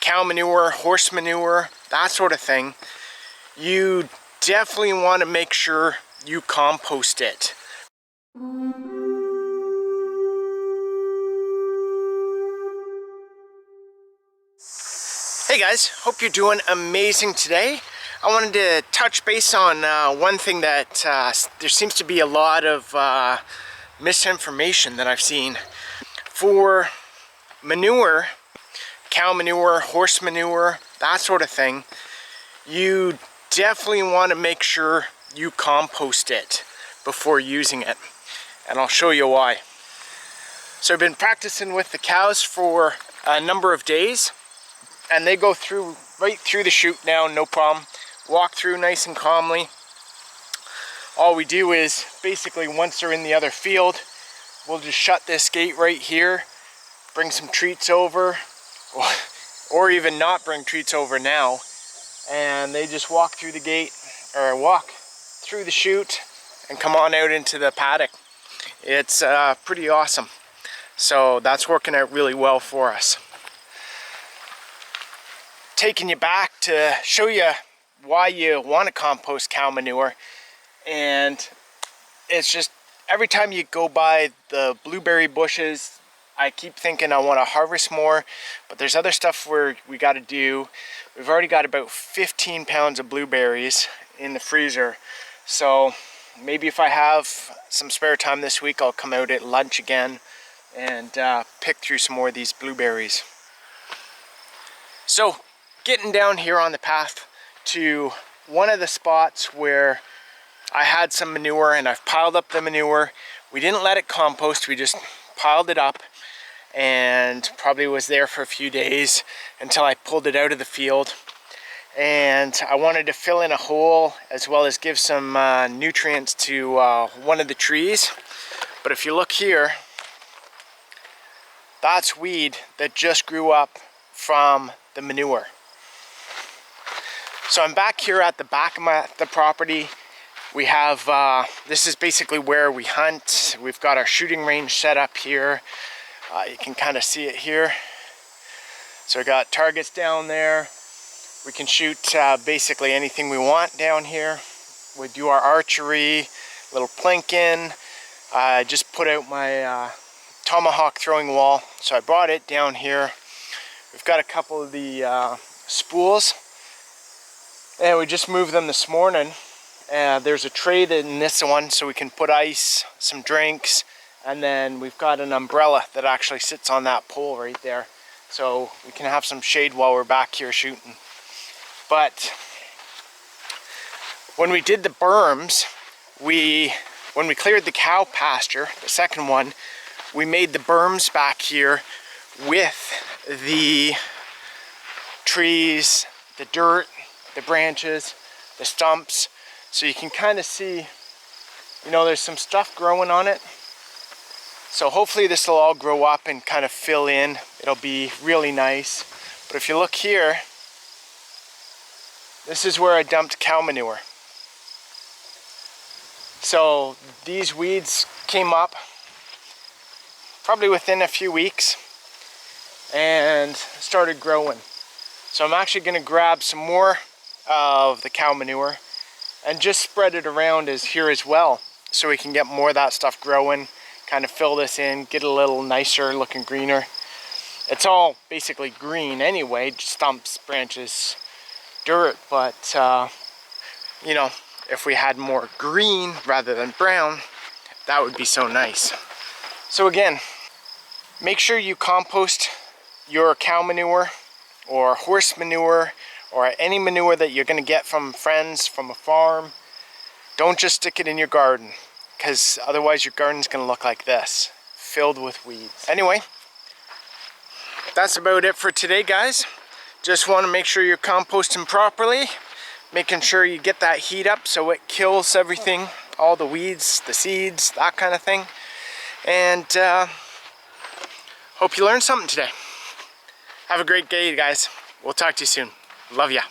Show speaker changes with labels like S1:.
S1: cow manure, horse manure, that sort of thing, you definitely want to make sure you compost it. Hey guys, hope you're doing amazing today. I wanted to touch base on one thing that there seems to be a lot of misinformation that I've seen. For manure, cow manure, horse manure, that sort of thing, you definitely want to make sure you compost it before using it. And I'll show you why. So I've been practicing with the cows for a number of days, and they go through right through the chute now, no problem. Walk through nice and calmly. All we do is basically, once they're in the other field, we'll just shut this gate right here, bring some treats over, or even not bring treats over now, and they just walk through the gate, or walk through the chute and come on out into the paddock. It's pretty awesome. So that's working out really well for us. Taking you back to show you why you want to compost cow manure, and it's just every time you go by the blueberry bushes, I keep thinking I want to harvest more, but there's other stuff we got to do. We've already got about 15 pounds of blueberries in the freezer, so maybe if I have some spare time this week, I'll come out at lunch again and pick through some more of these blueberries. So getting down here on the path to one of the spots where I had some manure, and I've piled up the manure. We didn't let it compost, we just piled it up, and probably was there for a few days until I pulled it out of the field. And I wanted to fill in a hole as well as give some nutrients to one of the trees. But if you look here, that's weed that just grew up from the manure. So I'm back here at the back of the property. We have, this is basically where we hunt. We've got our shooting range set up here. You can kind of see it here. So we got targets down there. We can shoot basically anything we want down here. We do our archery, little plinking. I just put out my tomahawk throwing wall, so I brought it down here. We've got a couple of the spools, and we just moved them this morning. There's a tray in this one, so we can put ice, some drinks, and then we've got an umbrella that actually sits on that pole right there, so we can have some shade while we're back here shooting. But when we did the berms, when we cleared the cow pasture, the second one, we made the berms back here with the trees, the dirt, the branches, the stumps, so you can kind of see, you know, there's some stuff growing on it. So hopefully this will all grow up and kind of fill in. It'll be really nice. But if you look here, this is where I dumped cow manure. So these weeds came up probably within a few weeks and started growing. So I'm actually going to grab some more of the cow manure and just spread it around here as well, so we can get more of that stuff growing, kind of fill this in, get a little nicer looking, greener. It's all basically green anyway, stumps, branches, dirt, but you know, if we had more green rather than brown, that would be so nice. So again, make sure you compost your cow manure or horse manure or any manure that you're going to get from friends, from a farm. Don't just stick it in your garden, because otherwise your garden's going to look like this, filled with weeds. Anyway, that's about it for today, guys. Just want to make sure you're composting properly, making sure you get that heat up so it kills everything, all the weeds, the seeds, that kind of thing. And hope you learned something today. Have a great day, guys. We'll talk to you soon. Love ya.